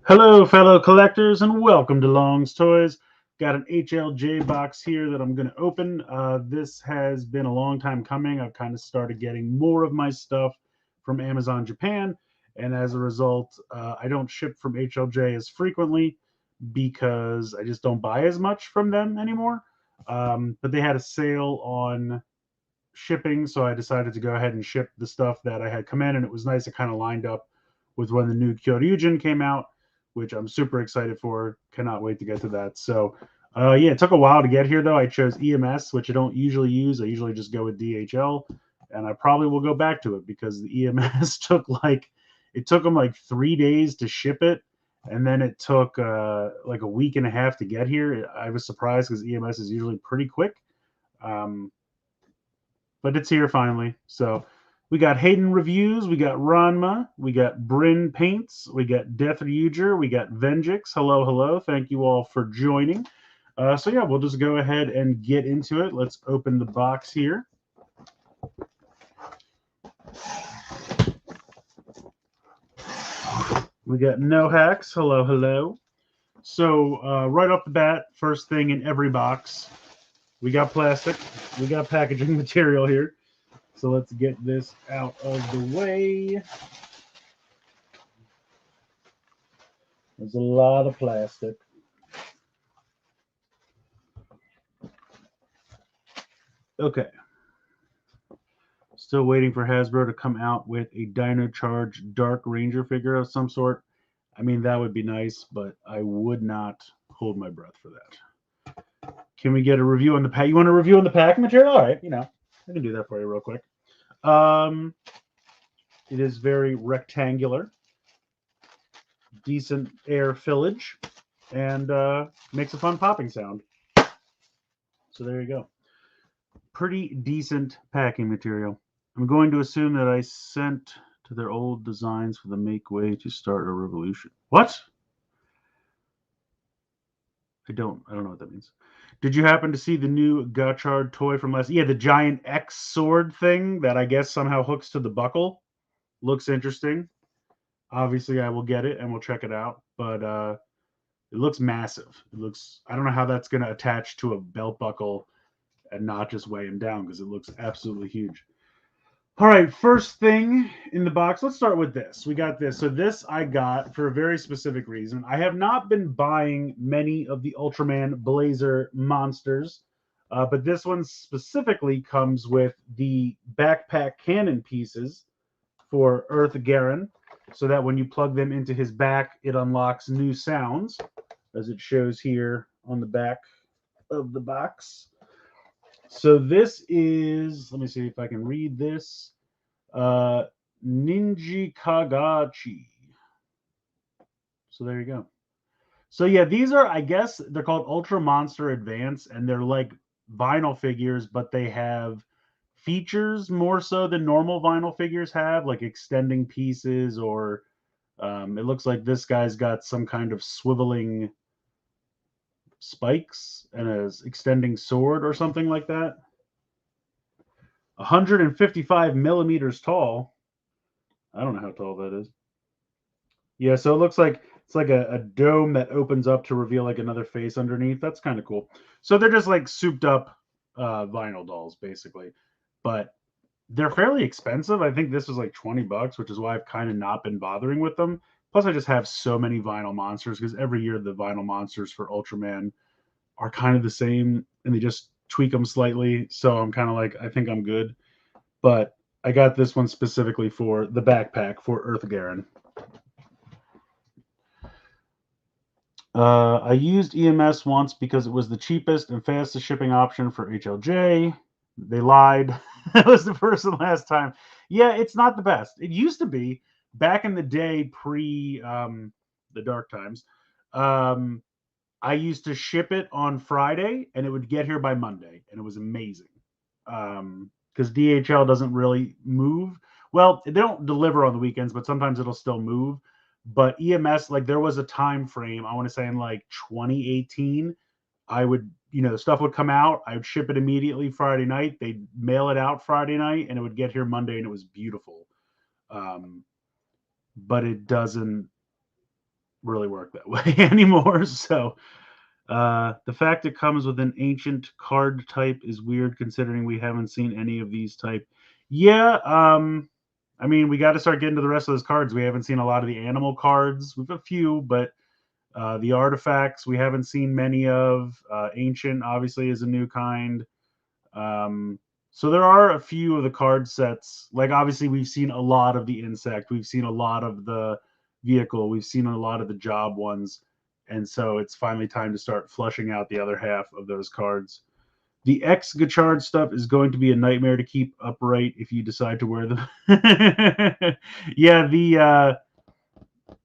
Hello, fellow collectors, and welcome to Long's Toys. Got an HLJ box here that I'm going to open. This has been a long time coming. I've kind of started getting more of my stuff from Amazon Japan, and as a result, I don't ship from HLJ as frequently because I just don't buy as much from them anymore. But they had a sale on shipping, so I decided to go ahead and ship the stuff that I had come in, and it was nice. It kind of lined up with when the new Kyoryuger came out, which I'm super excited for. Cannot wait to get to that. So, yeah, it took a while to get here though. I chose EMS, which I don't usually use. I usually just go with DHL, and I probably will go back to it because the EMS took them like 3 days to ship it, and then it took like a week and a half to get here. I was surprised because EMS is usually pretty quick. Um, but it's here finally. So we got Hayden reviews, we got Ranma, we got Bryn paints, we got Death Ryuger, we got Venjix. Hello, hello. Thank you all for joining. So yeah, we'll just go ahead and get into it. Let's open the box here. We got No Hacks. Hello, hello. So right off the bat, first thing in every box, we got plastic. We got packaging material here. So let's get this out of the way. There's a lot of plastic. Okay. Still waiting for Hasbro to come out with a Dino Charge Dark Ranger figure of some sort. I mean, that would be nice, but I would not hold my breath for that. Can we get a review on the pack? You want a review on the pack material? All right, I can do that for you real quick. Um, it is very rectangular, decent air fillage, and makes a fun popping sound. So there you go. Pretty decent packing material. I'm going to assume that I sent to their old designs for the make way to start a revolution. What? I don't know what that means. Did you happen to see the new Gotchard toy from last? Yeah, the giant X sword thing that I guess somehow hooks to the buckle. Looks interesting. Obviously, I will get it and we'll check it out. But it looks massive. It looks. I don't know how that's going to attach to a belt buckle and not just weigh him down because it looks absolutely huge. All right, first thing in the box, let's start with this. We got this. So, this I got for a very specific reason. I have not been buying many of the Ultraman Blazer monsters, but this one specifically comes with the backpack cannon pieces for Earth Garen, so that when you plug them into his back, it unlocks new sounds, as it shows here on the back of the box. So this is, let me see if I can read this. Uh, Ninji Kagachi. So there you go. So yeah, these are, I guess they're called Ultra Monster Advance, and they're like vinyl figures, but they have features more so than normal vinyl figures have, like extending pieces, or it looks like this guy's got some kind of swiveling spikes and a extending sword or something like that. 155 millimeters tall. I don't know how tall that is. Yeah, so it looks like it's like a dome that opens up to reveal like another face underneath. That's kind of cool. So they're just like souped up vinyl dolls, basically. But they're fairly expensive. I think this was like $20, which is why I've kind of not been bothering with them. Plus, I just have so many vinyl monsters because every year the vinyl monsters for Ultraman are kind of the same and they just tweak them slightly. So I'm kind of like, I think I'm good. But I got this one specifically for the backpack for Earth Garen. I used EMS once because it was the cheapest and fastest shipping option for HLJ. They lied. That was the first and last time. Yeah, it's not the best. It used to be back in the day, pre the dark times. Um, I used to ship it on Friday, and it would get here by Monday, and it was amazing. Because DHL doesn't really move. Well, they don't deliver on the weekends, but sometimes it'll still move. But EMS, like there was a time frame, I want to say in like 2018, I would, stuff would come out. I would ship it immediately Friday night. They'd mail it out Friday night, and it would get here Monday, and it was beautiful. But it doesn't. really work that way anymore. So the fact it comes with an ancient card type is weird considering we haven't seen any of these type. Yeah, I mean, we got to start getting to the rest of those cards. We haven't seen a lot of the animal cards. We've a few, but the artifacts we haven't seen many of. Ancient obviously is a new kind. Um, so there are a few of the card sets. Like obviously we've seen a lot of the insect. We've seen a lot of the vehicle. We've seen a lot of the job ones. And so it's finally time to start flushing out the other half of those cards. The X Gachard stuff is going to be a nightmare to keep upright if you decide to wear them. Yeah,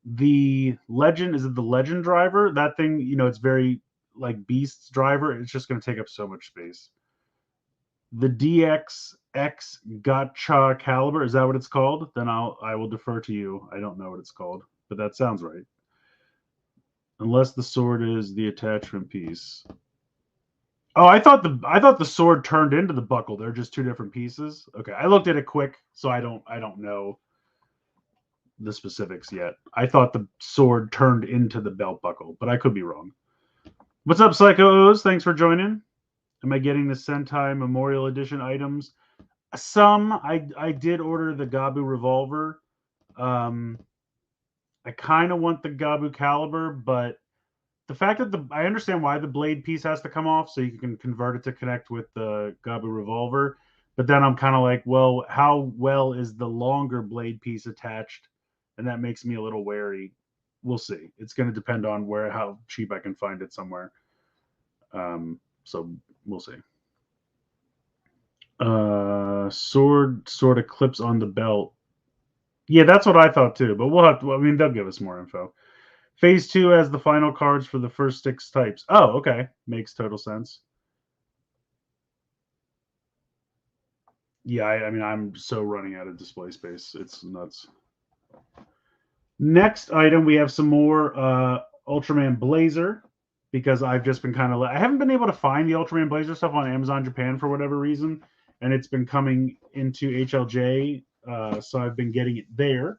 the legend, is it the legend driver? That thing, it's very like Beast's driver. It's just going to take up so much space. The DXX Gotcha Caliber, is that what it's called? Then I will defer to you. I don't know what it's called, but that sounds right. Unless the sword is the attachment piece. Oh, I thought the sword turned into the buckle. They're just two different pieces. Okay, I looked at it quick, so I don't know the specifics yet. I thought the sword turned into the belt buckle, but I could be wrong. What's up, Psycho O's? Thanks for joining. Am I getting the Sentai Memorial Edition items? Some. I did order the Gabu revolver. I kind of want the Gabu caliber, but the fact that I understand why the blade piece has to come off so you can convert it to connect with the Gabu revolver. But then I'm kind of like, well, how well is the longer blade piece attached? And that makes me a little wary. We'll see. It's going to depend on how cheap I can find it somewhere. So we'll see. Sword sort of clips on the belt. Yeah, that's what I thought too. But we'll have to. I mean, they'll give us more info. Phase 2 has the final cards for the first 6 types. Oh, okay. Makes total sense. Yeah, I mean, I'm so running out of display space. It's nuts. Next item, we have some more Ultraman Blazer because I've just been I haven't been able to find the Ultraman Blazer stuff on Amazon Japan for whatever reason, and it's been coming into HLJ, so I've been getting it there.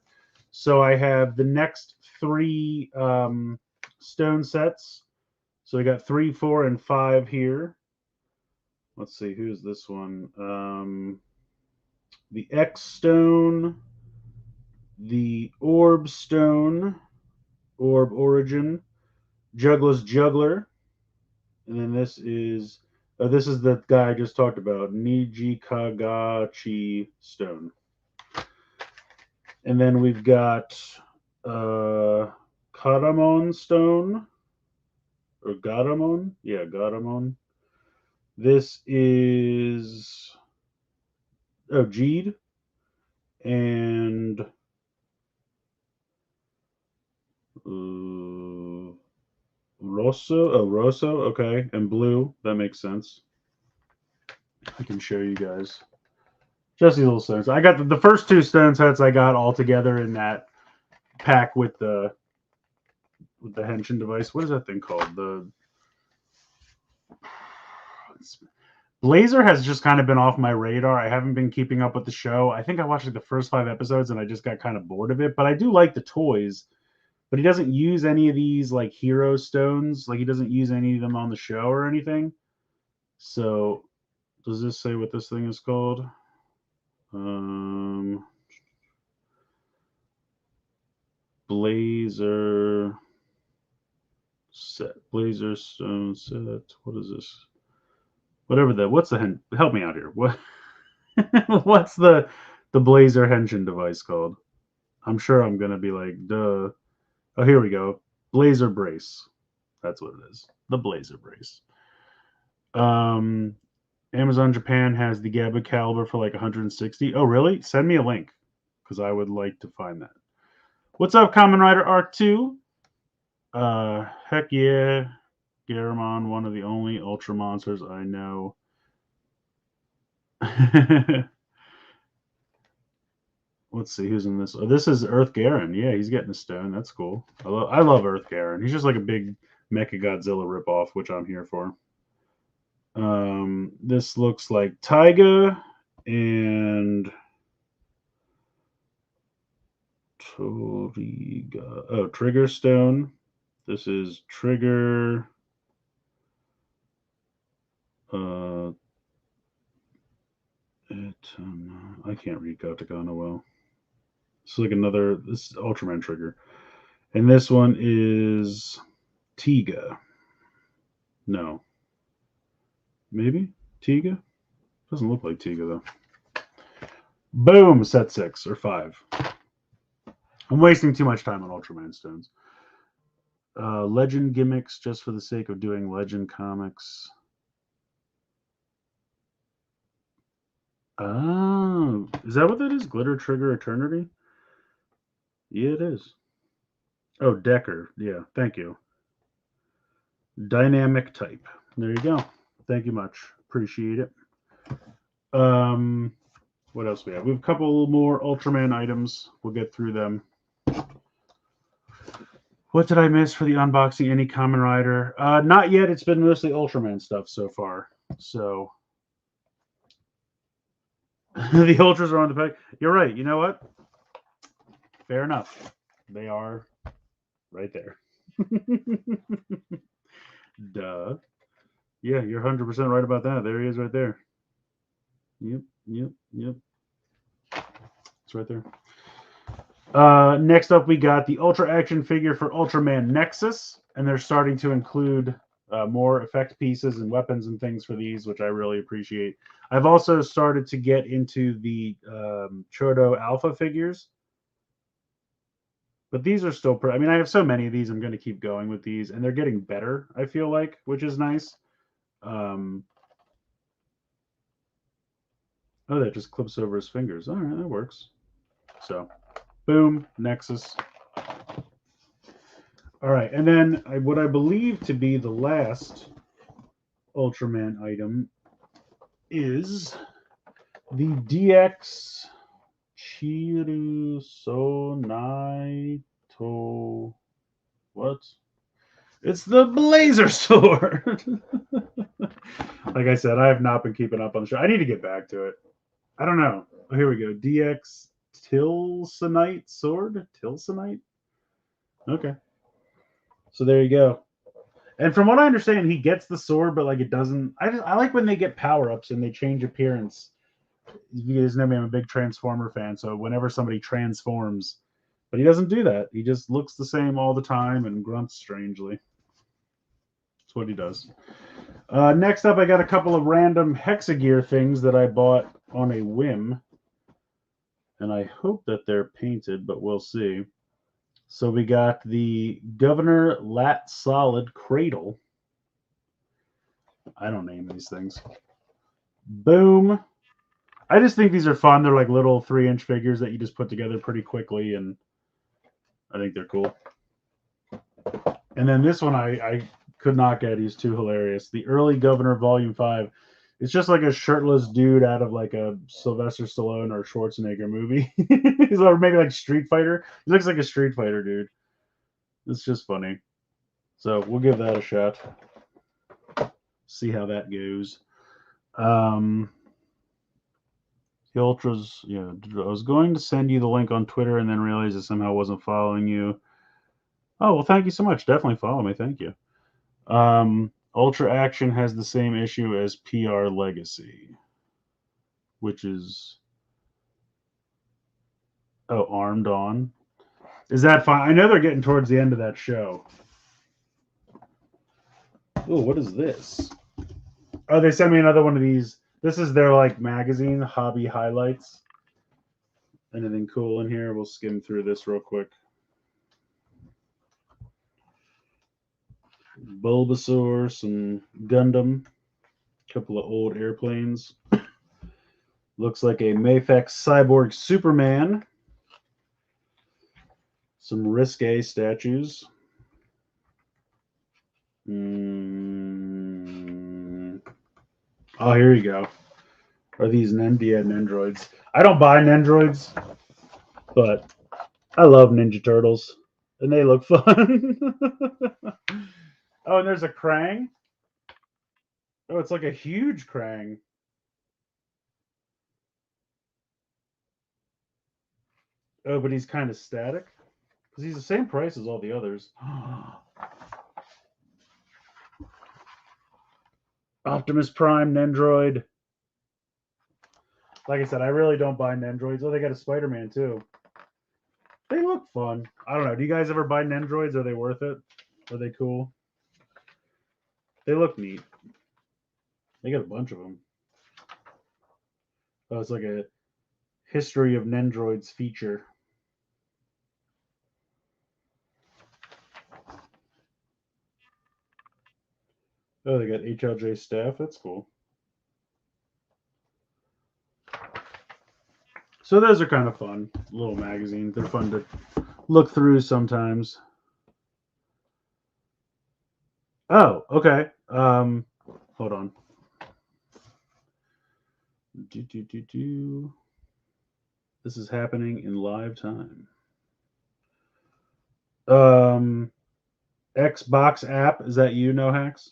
So I have the next 3 stone sets. So I got 3, 4, and 5 here. Let's see, who's this one? The X stone, the Orb stone, Orb Origin, Juggler's Juggler, and then this is the guy I just talked about, Niji Kagachi stone. And then we've got Karamon stone, or Garamon. Yeah, Garamon. This is Jeed, and Rosso. Oh, Rosso. Okay, and blue. That makes sense. I can show you guys just these little stones. I got the first 2 stone sets I got all together in that pack with the henshin device. What is that thing called? The Blazer has just kind of been off my radar. I haven't been keeping up with the show. I think I watched like the first 5 episodes and I just got kind of bored of it. But I do like the toys. But he doesn't use any of these like hero stones. Like he doesn't use any of them on the show or anything. So does this say what this thing is called? Blazer set. Blazer stone set. What is this? Whatever that. What's the help me out here? What? What's the Blazer henshin device called? I'm sure I'm gonna be like, duh. Oh, here we go. Blazer brace. That's what it is. The Blazer brace. Amazon Japan has the Gabu caliber for like 160. Oh, really? Send me a link because I would like to find that. What's up, Kamen Rider R2? Heck yeah. Garamon, one of the only Ultra monsters I know. Let's see who's in this. Oh, this is Earth Garen. Yeah, he's getting a stone. That's cool. I love Earth Garen. He's just like a big Mecha Godzilla ripoff, which I'm here for. This looks like Taiga and Toriga. Oh, Trigger Stone. This is Trigger. I can't read katakana well. It's like this is Ultraman Trigger. And this one is Tiga. No. Maybe? Tiga? Doesn't look like Tiga, though. Boom! Set 6 or 5. I'm wasting too much time on Ultraman stones. Legend gimmicks just for the sake of doing Legend comics. Oh, is that what that is? Glitter Trigger Eternity? Yeah, it is. Oh, Decker. Yeah, thank you. Dynamic type. There you go. Thank you much. Appreciate it. What else we have? We have a couple more Ultraman items. We'll get through them. What did I miss for the unboxing? Any Kamen Rider? Not yet. It's been mostly Ultraman stuff so far. So the Ultras are on the pack. You're right. You know what? Fair enough. They are right there. Duh. Yeah, you're 100% right about that. There he is right there. Yep. It's right there. Next up, we got the Ultra Action figure for Ultraman Nexus, and they're starting to include more effect pieces and weapons and things for these, which I really appreciate. I've also started to get into the Chodo Alpha figures, but these are still I mean, I have so many of these. I'm going to keep going with these, and they're getting better, I feel like, which is nice. Oh, that just clips over his fingers. All right, that works. So, boom, Nexus. All right, and then what I believe to be the last Ultraman item is the DX Chirusonaito. What? It's the Blazer sword. Like I said, I have not been keeping up on the show. I need to get back to it. I don't know. Oh, here we go. DX Tilsonite sword? Tilsonite? Okay. So there you go. And from what I understand, he gets the sword, but like it doesn't. I like when they get power ups and they change appearance. You guys know me; I'm a big Transformer fan, so whenever somebody transforms, but he doesn't do that. He just looks the same all the time and grunts strangely. That's what he does. Next up, I got a couple of random Hexa Gear things that I bought on a whim, and I hope that they're painted, but we'll see. So we got the Governor Lat Solid Cradle. I don't name these things. Boom. I just think these are fun. They're like little 3-inch figures that you just put together pretty quickly, and I think they're cool. And then this one I could not get. He's too hilarious. The Early Governor Volume 5. It's just like a shirtless dude out of like a Sylvester Stallone or Schwarzenegger movie. Or maybe like Street Fighter. He looks like a Street Fighter dude. It's just funny. So we'll give that a shot. See how that goes. The Ultras, yeah. I was going to send you the link on Twitter and then realized I somehow wasn't following you. Oh, well, thank you so much. Definitely follow me. Thank you. Ultra Action has the same issue as PR Legacy, which is Armed On. Is that fine? I know they're getting towards the end of that show. Oh, what is this? Oh, they sent me another one of these. This is their like magazine, Hobby Highlights. Anything cool in here? We'll skim through this real quick. Bulbasaur, some Gundam, a couple of old airplanes. Looks like a Mafex Cyborg Superman. Some Risque statues. Oh, here you go. Are these Nendroids? I don't buy Nendroids, but I love Ninja Turtles, and they look fun. Oh, and there's a Krang. Oh, it's like a huge Krang. Oh, but he's kind of static because he's the same price as all the others. Optimus Prime, Nendroid. Like I said, I really don't buy Nendroids. Oh, they got a Spider-Man too. They look fun. I don't know. Do you guys ever buy Nendroids? Are they worth it? Are they cool? They look neat. They got a bunch of them. Oh, it's like a history of Nendroids feature. Oh, they got HLJ staff. That's cool. So those are kind of fun. Little magazines. They're fun to look through sometimes. Oh, okay. Hold on. This is happening in live time. Xbox app. Is that you, No Hacks?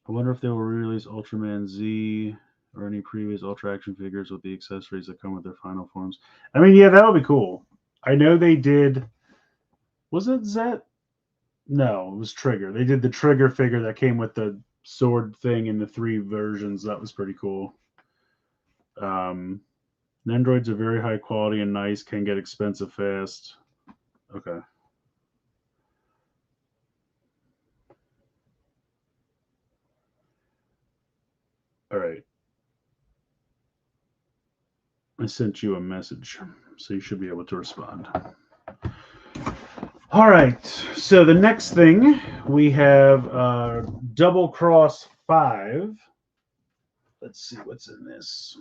I wonder if they will release Ultraman Z or any previous Ultra action figures with the accessories that come with their final forms. I mean, yeah, that would be cool. I know they did. Was it Zet? No, it was Trigger. They did the Trigger figure that came with the sword thing in the 3 versions. That was pretty cool. Nendroids are very high quality and nice, can get expensive fast. Okay. All right. I sent you a message, so you should be able to respond. All right. So the next thing we have Double Cross 5. Let's see what's in this.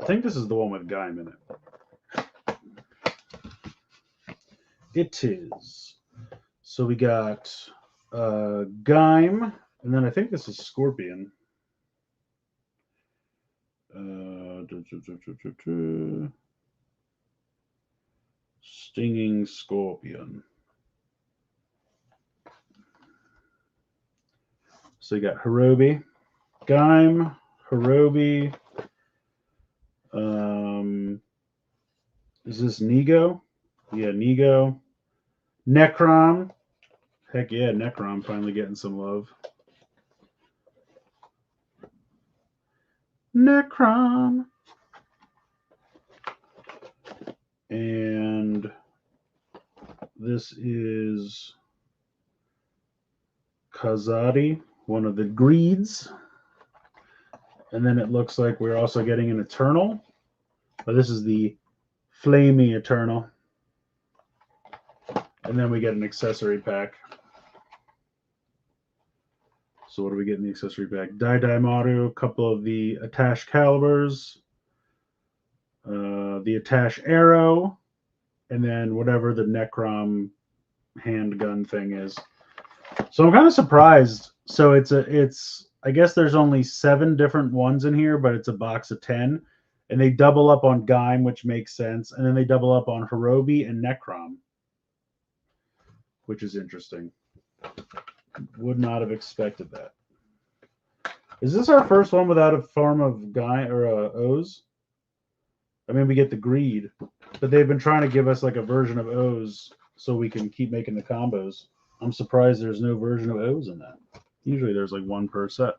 I think this is the one with Gaim in it. It is. So we got Gaim, and then I think this is Scorpion. Stinging Scorpion. So you got Hirobi, Gaim, Hirobi. Is this Nego? Yeah, Nego. Necrom. Heck yeah, Necrom finally getting some love. Necrom. And this is Kazadi, one of the Greeds. And then it looks like we're also getting an Eternal. But this is the Flamey Eternal. And then we get an accessory pack. So what do we get in the accessory pack? Dai Maru, a couple of the attached calibers, the attached arrow, and then whatever the Necrom handgun thing is. So I'm kind of surprised. So it's I guess there's only 7 different ones in here, but it's a box of 10. And they double up on Gaim, which makes sense. And then they double up on Hirobi and Necrom, which is interesting. Would not have expected that. Is this our first one without a form of Guy or O's? I mean, we get the Greed, but they've been trying to give us like a version of O's so we can keep making the combos. I'm surprised there's no version of O's in that. Usually there's like 1 per set.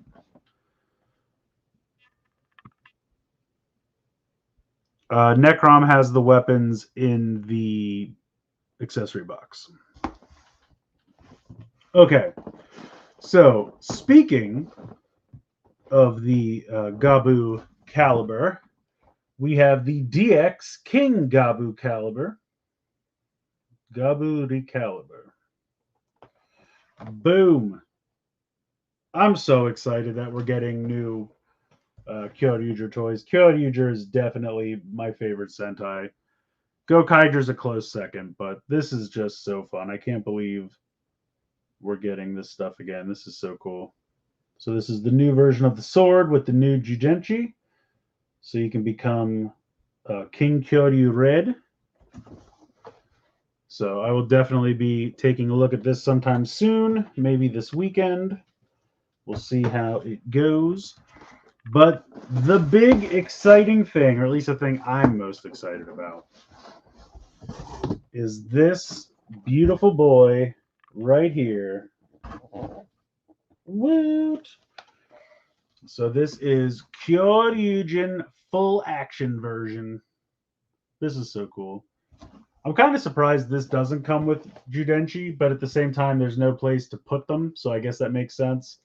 Necrom has the weapons in the accessory box. Okay, so speaking of the Gabu caliber, we have the DX King Gabu caliber. Gabu Recaliber. Boom. I'm so excited that we're getting new Kyoryuger toys. Kyoryuger is definitely my favorite Sentai. Gokaiger's a close second, but this is just so fun. I can't believe we're getting this stuff again. This is so cool. So this is the new version of the sword with the new Jugenchi. So you can become King Kyoryu Red. So I will definitely be taking a look at this sometime soon, maybe this weekend. We'll see how it goes. But the big exciting thing, or at least the thing I'm most excited about, is this beautiful boy right here. Woot! So this is Kyoryugen full action version. This is so cool. I'm kind of surprised this doesn't come with Judenchi, but at the same time, there's no place to put them, so I guess that makes sense.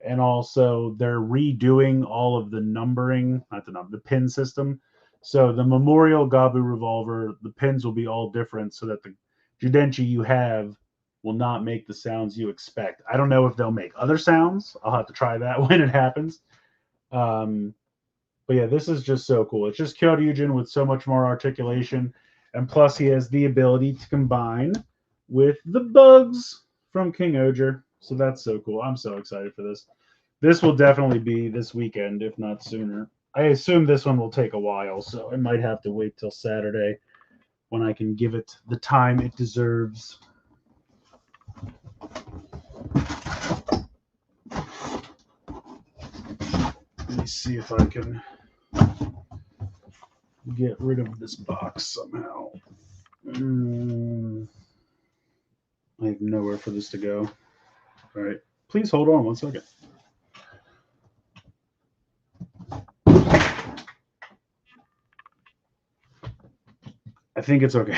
And also, they're redoing all of the numbering, not the number, the pin system. So the Memorial Gabu revolver, the pins will be all different, so that the Judenchi you have will not make the sounds you expect. I don't know if they'll make other sounds. I'll have to try that when it happens. Um, but yeah, this is just so cool. It's just Kyoryugen with so much more articulation, and plus he has the ability to combine with the bugs from King-ohger. So that's so cool. I'm so excited for this. This will definitely be this weekend, if not sooner. I assume this one will take a while, so I might have to wait till Saturday when I can give it the time it deserves. Let me see if I can get rid of this box somehow. I have nowhere for this to go. All right. Please hold on 1 second. I think it's okay.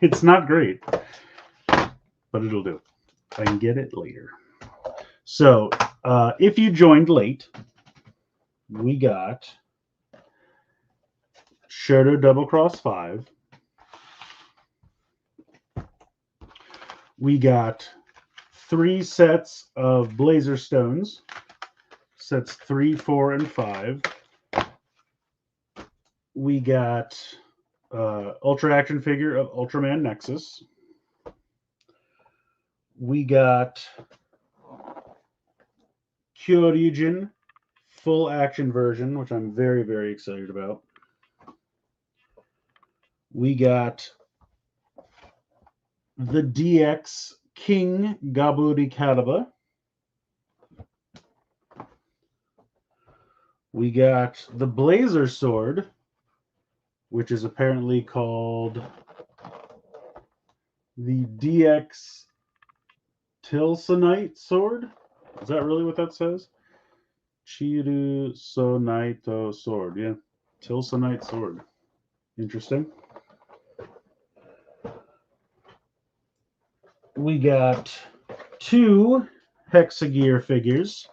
It's not great, but it'll do. I can get it later. So, if you joined late, we got Shoto Double Cross 5. We got 3 sets of Blazer Stones, sets 3, 4, and 5. We got Ultra Action figure of Ultraman Nexus. We got Kyoryugen full action version, which I'm very, very excited about. We got the DX King Gaburikadaba. We got the Blazer sword, which is apparently called the DX Tilsonite sword. Is that really what that says? Chiru Sonaito sword. Yeah. Tilsonite sword. Interesting. We got 2 Hexa Gear figures.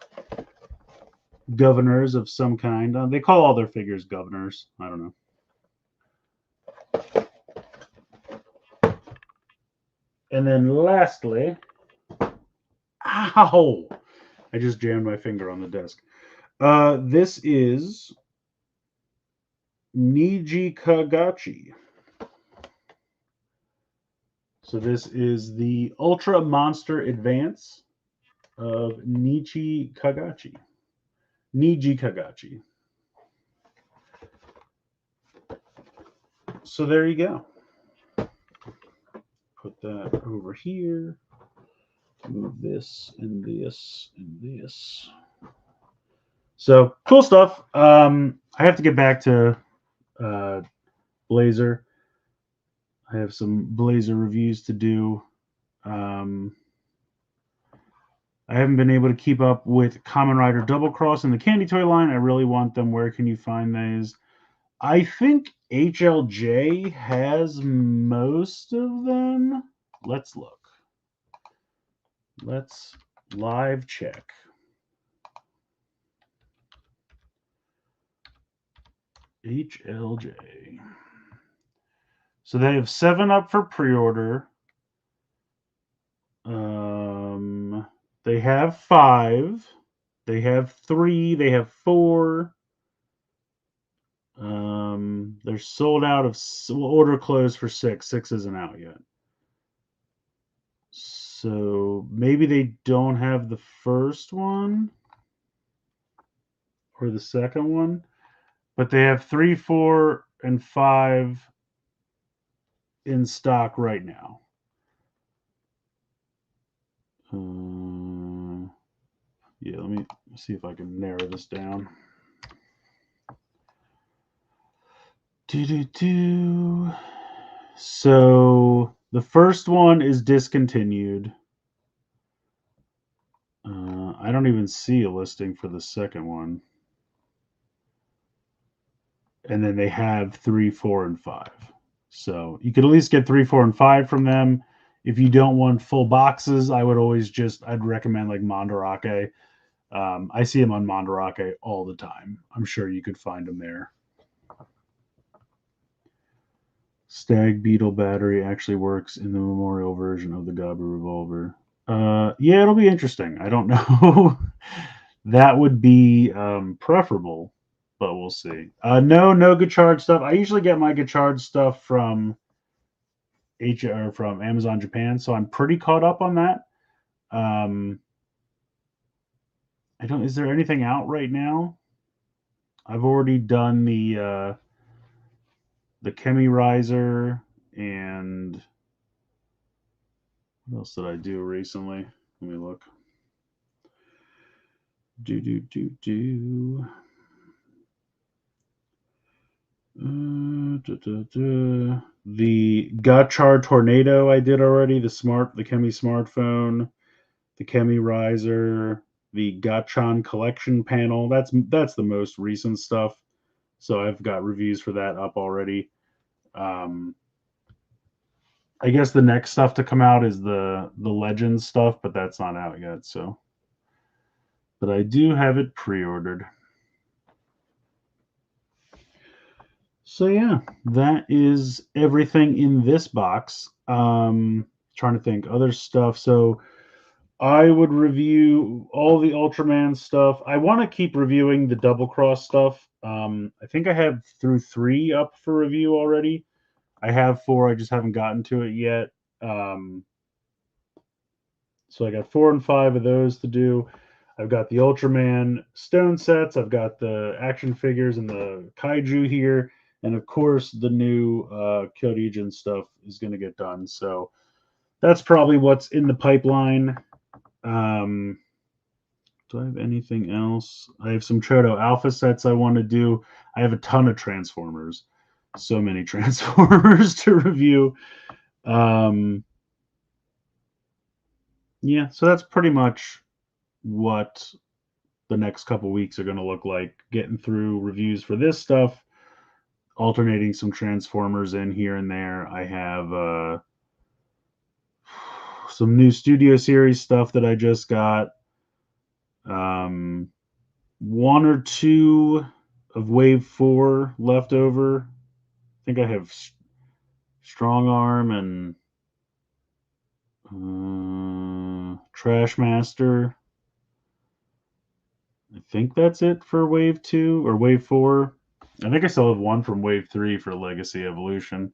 Governors of some kind. They call all their figures governors. I don't know. And then lastly, ow! I just jammed my finger on the desk. This is Niji Kagachi. So this is the Ultra Monster Advance of Niji Kagachi. So there you go. Put that over here. Move this and this and this. So cool stuff. I have to get back to Blazer. I have some Blazer reviews to do. I haven't been able to keep up with Kamen Rider Double Cross and the Candy Toy line. I really want them. Where can you find these? I think HLJ has most of them. Let's look. Let's live check. HLJ. So they have 7 up for pre-order. They have 5. They have 3. They have 4. They're sold out of order closed for 6. 6 isn't out yet. So maybe they don't have the first one or the second one, but they have 3, 4, and 5 in stock right now. Yeah, let me see if I can narrow this down. So the first one is discontinued. I don't even see a listing for the second one. And then they have 3, 4, and 5. So you could at least get 3, 4, and 5 from them. If you don't want full boxes, I would always I'd recommend like Mandarake. I see them on Mandarake all the time. I'm sure you could find them there. Stag Beetle battery actually works in the memorial version of the Gabu revolver. Yeah, it'll be interesting. I don't know. That would be preferable, but we'll see. No Gachard stuff. I usually get my Gachard stuff from from Amazon Japan, so I'm pretty caught up on that. I don't. Is there anything out right now? I've already done the Chemi Riser, and what else did I do recently? Let me look. The Gachar Tornado I did already. The Chemi smartphone, the Chemi Riser, the Gachan collection panel. That's the most recent stuff. So I've got reviews for that up already. I guess the next stuff to come out is the Legends stuff, but that's not out yet. So, but I do have it pre-ordered. So yeah, that is everything in this box. Trying to think other stuff. So I would review all the Ultraman stuff. I want to keep reviewing the Double Cross stuff. I think I have through 3 up for review already. I have 4. I just haven't gotten to it yet. So I got 4 and 5 of those to do. I've got the Ultraman stone sets. I've got the action figures and the kaiju here. And of course, the new Kyoryuger stuff is going to get done. So that's probably what's in the pipeline. Do I have anything else? I have some Choto Alpha sets I want to do. I have a ton of Transformers. So many Transformers to review. Yeah, so that's pretty much what the next couple weeks are going to look like. Getting through reviews for this stuff, alternating some Transformers in here and there. I have some new Studio Series stuff that I just got. 1 or 2 of Wave 4 left over. I think I have Strong Arm and Trash Master. I think that's it for Wave 2 or Wave 4. I think I still have 1 from Wave 3 for Legacy Evolution.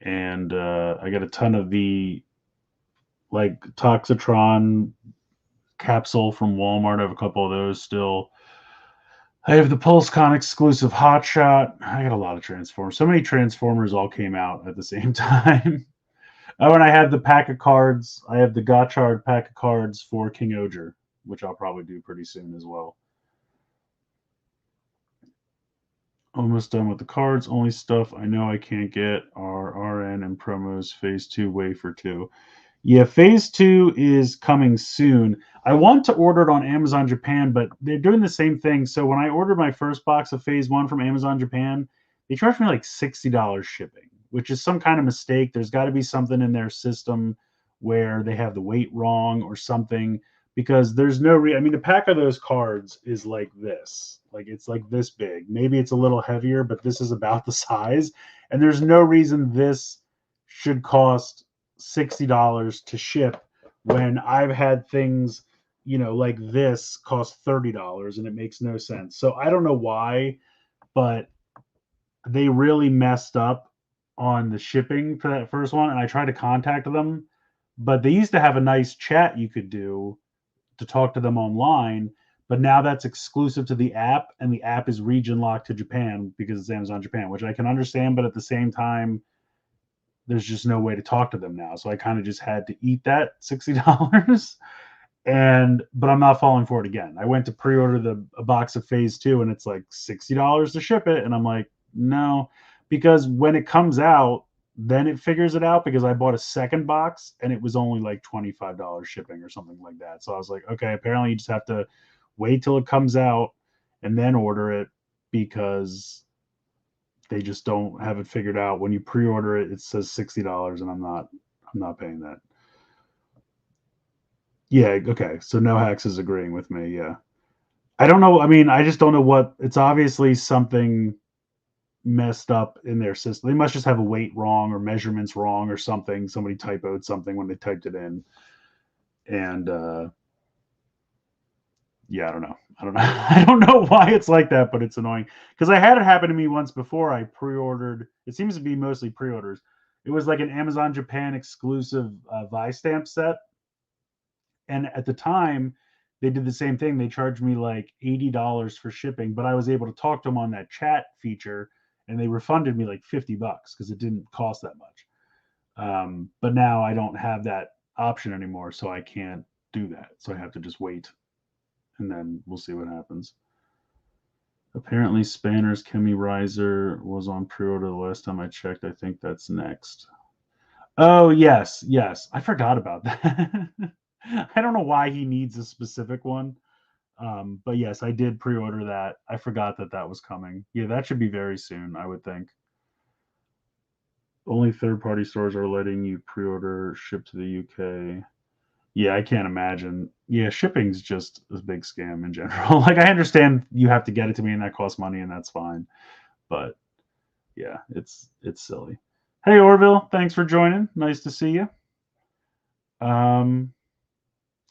And I got a ton of the like Toxitron capsule from Walmart. I have a couple of those still. I have the PulseCon exclusive Hotshot. I got a lot of Transformers. So many Transformers all came out at the same time. Oh, and I have the pack of cards. I have the Gotchard pack of cards for King-ohger, which I'll probably do pretty soon as well. Almost done with the cards. Only stuff I know I can't get are RN and promos Phase 2 Wafer 2. Yeah, Phase 2 is coming soon. I want to order it on Amazon Japan, but they're doing the same thing. So when I ordered my first box of Phase 1 from Amazon Japan, they charged me like $60 shipping, which is some kind of mistake. There's got to be something in their system where they have the weight wrong or something, because there's no I mean, the pack of those cards is like this. Like, it's like this big. Maybe it's a little heavier, but this is about the size. And there's no reason this should cost $60 to ship when I've had things, like this cost $30, and it makes no sense. So I don't know why, but they really messed up on the shipping for that first one. And I tried to contact them, but they used to have a nice chat you could do to talk to them online. But now that's exclusive to the app, and the app is region locked to Japan because it's Amazon Japan, which I can understand. But at the same time, there's just no way to talk to them now. So I kind of just had to eat that $60. but I'm not falling for it again. I went to pre-order a box of Phase 2 and it's like $60 to ship it, and I'm like, no, because when it comes out, then it figures it out, because I bought a second box and it was only like $25 shipping or something like that. So I was like, okay, apparently you just have to wait till it comes out and then order it, because they just don't have it figured out. When you pre-order it, it says $60, and I'm not paying that. Yeah, okay. So no Hex is agreeing with me. Yeah. I don't know. I mean, I just don't know what, it's obviously something messed up in their system. They must just have a weight wrong or measurements wrong or something. Somebody typoed something when they typed it in. And yeah, I don't know. I don't know. I don't know why it's like that, but it's annoying. Because I had it happen to me once before. I pre-ordered. It seems to be mostly pre-orders. It was like an Amazon Japan exclusive Vi-Stamp set. And at the time, they did the same thing. They charged me like $80 for shipping, but I was able to talk to them on that chat feature, and they refunded me like $50 because it didn't cost that much. But now I don't have that option anymore, so I can't do that. So I have to just wait, and then we'll see what happens. Apparently, Spanner's Chemi Riser was on pre-order the last time I checked. I think that's next. Oh, yes, yes. I forgot about that. I don't know why he needs a specific one. But yes, I did pre-order that. I forgot that that was coming. Yeah, that should be very soon, I would think. Only third-party stores are letting you pre-order ship to the UK. Yeah, I can't imagine. Yeah, shipping's just a big scam in general. Like, I understand you have to get it to me and that costs money, and that's fine. But yeah, it's silly. Hey Orville, thanks for joining. Nice to see you.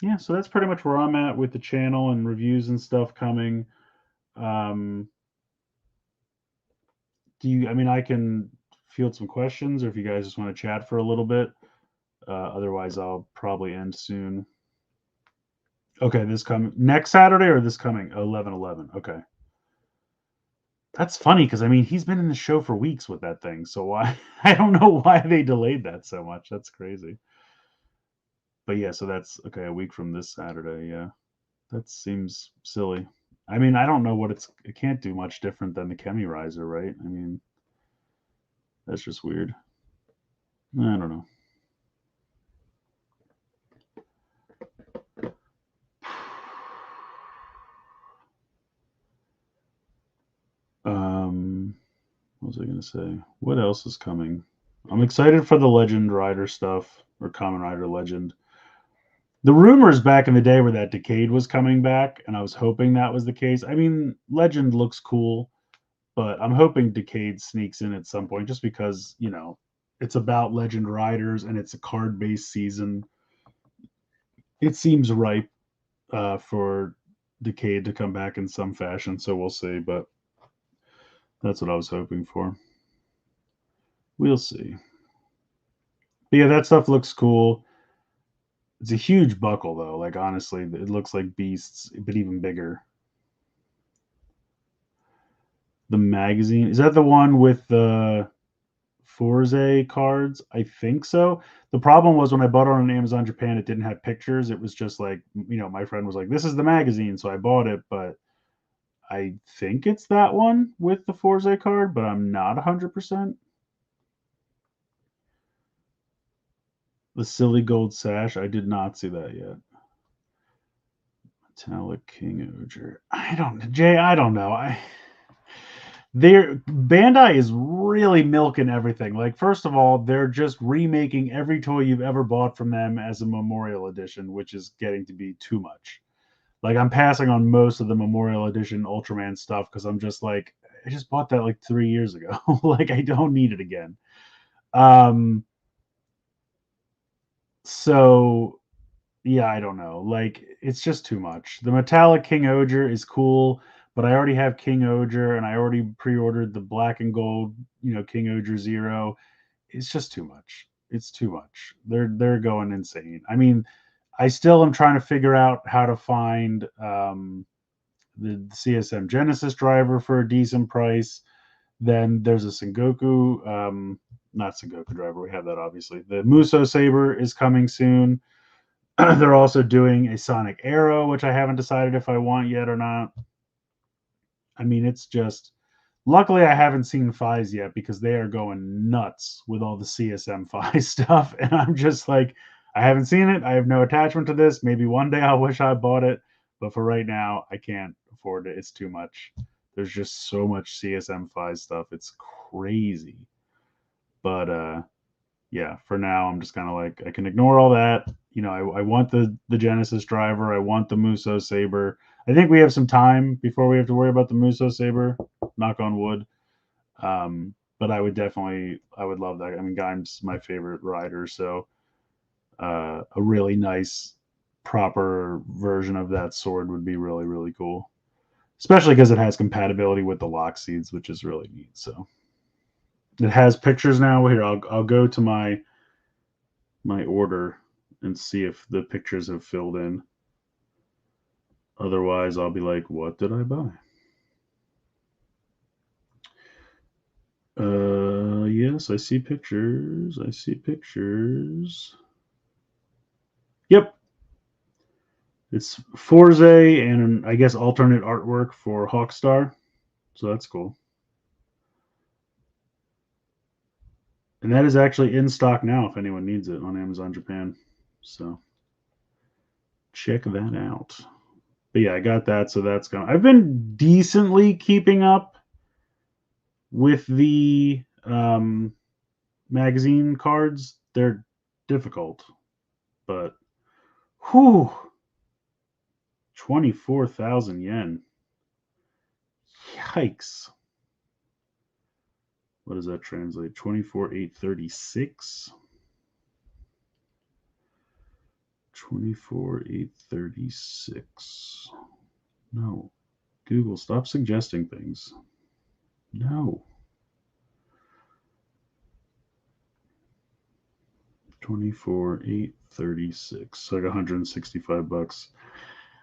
Yeah, so that's pretty much where I'm at with the channel and reviews and stuff coming. I mean, I can field some questions, or if you guys just want to chat for a little bit. Otherwise, I'll probably end soon. Okay, this coming next Saturday, or this coming 11/11. Okay, that's funny because I mean he's been in the show for weeks with that thing. So why I don't know why they delayed that so much. That's crazy. But yeah, so that's okay. A week from this Saturday. Yeah, that seems silly. I mean, I don't know what it can't do much different than the Chemi Riser, right? I mean, that's just weird. I don't know. What was I going to say? What else is coming? I'm excited for the Legend Rider stuff, or Kamen Rider Legend. The rumors back in the day were that Decade was coming back, and I was hoping that was the case. I mean, Legend looks cool, but I'm hoping Decade sneaks in at some point, just because, it's about Legend Riders and it's a card-based season. It seems ripe for Decade to come back in some fashion, so we'll see, but that's what I was hoping for. We'll see. But yeah, that stuff looks cool. It's a huge buckle, though. Like, honestly, it looks like Beasts, but even bigger. The magazine, is that the one with the Forze cards? I think so. The problem was when I bought it on Amazon Japan, it didn't have pictures. It was just like, my friend was like, this is the magazine. So I bought it, but I think it's that one with the Forze card, but I'm not 100%. The silly gold sash, I did not see that yet. Metallic King-ohger. Jay, I don't know. Bandai is really milking everything. Like, first of all, they're just remaking every toy you've ever bought from them as a Memorial Edition, which is getting to be too much. Like, I'm passing on most of the Memorial Edition Ultraman stuff because I'm just like, I just bought that like 3 years ago. Like, I don't need it again. So yeah, I don't know. Like, it's just too much. The metallic King-ohger is cool, but I already have King-ohger, and I already pre-ordered the black and gold, King-ohger Zero. It's just too much. It's too much. They're going insane. I mean, I still am trying to figure out how to find the CSM Genesis driver for a decent price. Then there's a Sengoku, not Sengoku driver. We have that obviously. The Muso Saber is coming soon. They're also doing a Sonic Arrow, which I haven't decided if I want yet or not. I mean, it's just. Luckily, I haven't seen Fies yet because they are going nuts with all the CSM Fies stuff. And I'm just like, I haven't seen it. I have no attachment to this. Maybe one day I'll wish I bought it. But for right now, I can't afford it. It's too much. There's just so much CSM Fies stuff. It's crazy. But yeah, for now, I'm just kind of like, I can ignore all that. You know, I want the Genesis driver. I want the Muso Saber. I think we have some time before we have to worry about the Muso Saber. Knock on wood. But I would love that. I mean, Gaim's my favorite rider, so a really nice, proper version of that sword would be really, really cool. Especially because it has compatibility with the lock seeds, which is really neat. So it has pictures now. Here, I'll go to my order and see if the pictures have filled in. Otherwise, I'll be like, what did I buy? Yes, I see pictures. I see pictures. Yep. It's Forze and I guess alternate artwork for Hawkstar. So that's cool. And that is actually in stock now if anyone needs it on Amazon Japan. So check that out. But yeah, I got that. So that's gone. I've been decently keeping up with the magazine cards. They're difficult, but whew, 24,000 yen. Yikes. What does that translate? 24,836. 24,836. No. Google, stop suggesting things. No. 24,836. Like $165.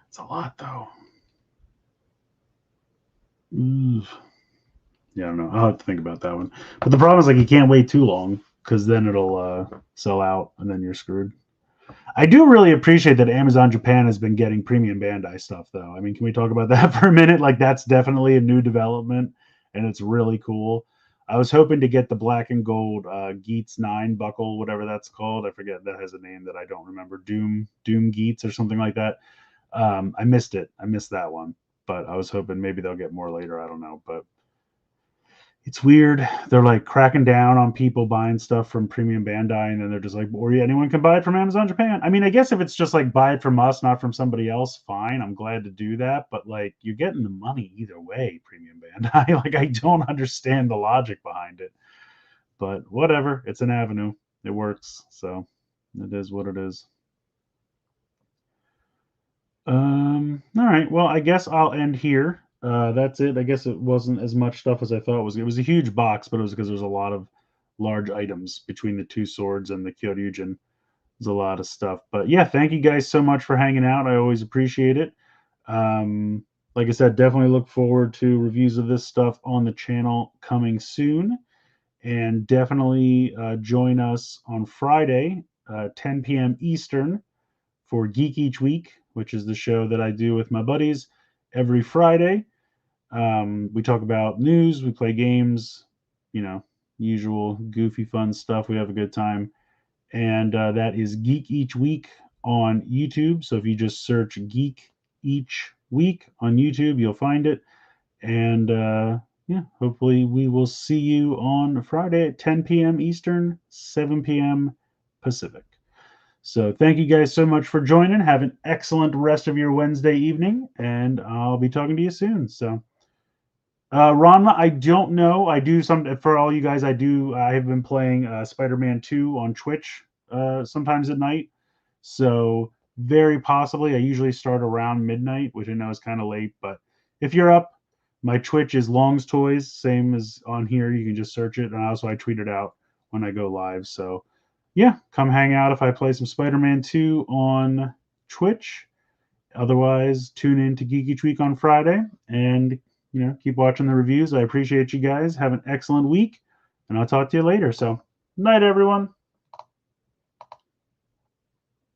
It's a lot though. Ooh. Yeah, I don't know. I'll have to think about that one. But the problem is like you can't wait too long because then it'll sell out and then you're screwed. I do really appreciate that Amazon Japan has been getting premium Bandai stuff though. I mean, can we talk about that for a minute? Like that's definitely a new development and it's really cool. I was hoping to get the black and gold Geats 9 buckle, whatever that's called. I forget, that has a name that I don't remember. Doom Geats or something like that. I missed it. I missed that one. But I was hoping maybe they'll get more later. I don't know. But it's weird. They're like cracking down on people buying stuff from premium Bandai, and then they're just like, or anyone can buy it from Amazon Japan. I mean, I guess if it's just like buy it from us, not from somebody else, fine. I'm glad to do that. But like, you're getting the money either way, premium Bandai. Like, I don't understand the logic behind it. But whatever. It's an avenue. It works. So it is what it is. All right. Well, I guess I'll end here. That's it. I guess it wasn't as much stuff as I thought it was. It was a huge box, but it was because there's a lot of large items between the two swords and the Kyoryugen. There's a lot of stuff. But yeah, thank you guys so much for hanging out. I always appreciate it. Like I said, definitely look forward to reviews of this stuff on the channel coming soon. And definitely join us on Friday, 10 p.m. Eastern, for Geek Each Week, which is the show that I do with my buddies every Friday. We talk about news, we play games, usual goofy fun stuff. We have a good time. And that is Geek Each Week on YouTube. So if you just search Geek Each Week on YouTube, you'll find it. And yeah, hopefully we will see you on Friday at 10 p.m. Eastern, 7 p.m. Pacific. So thank you guys so much for joining. Have an excellent rest of your Wednesday evening, and I'll be talking to you soon. So, Ranma, I don't know. I do some for all you guys. I have been playing Spider-Man 2 on Twitch sometimes at night. So very possibly, I usually start around midnight, which I know is kind of late. But if you're up, my Twitch is Long's Toys, same as on here. You can just search it, and also I tweet it out when I go live. So yeah, come hang out if I play some Spider-Man 2 on Twitch. Otherwise, tune in to Geek Each Week on Friday and, keep watching the reviews. I appreciate you guys. Have an excellent week, and I'll talk to you later. So, night, everyone.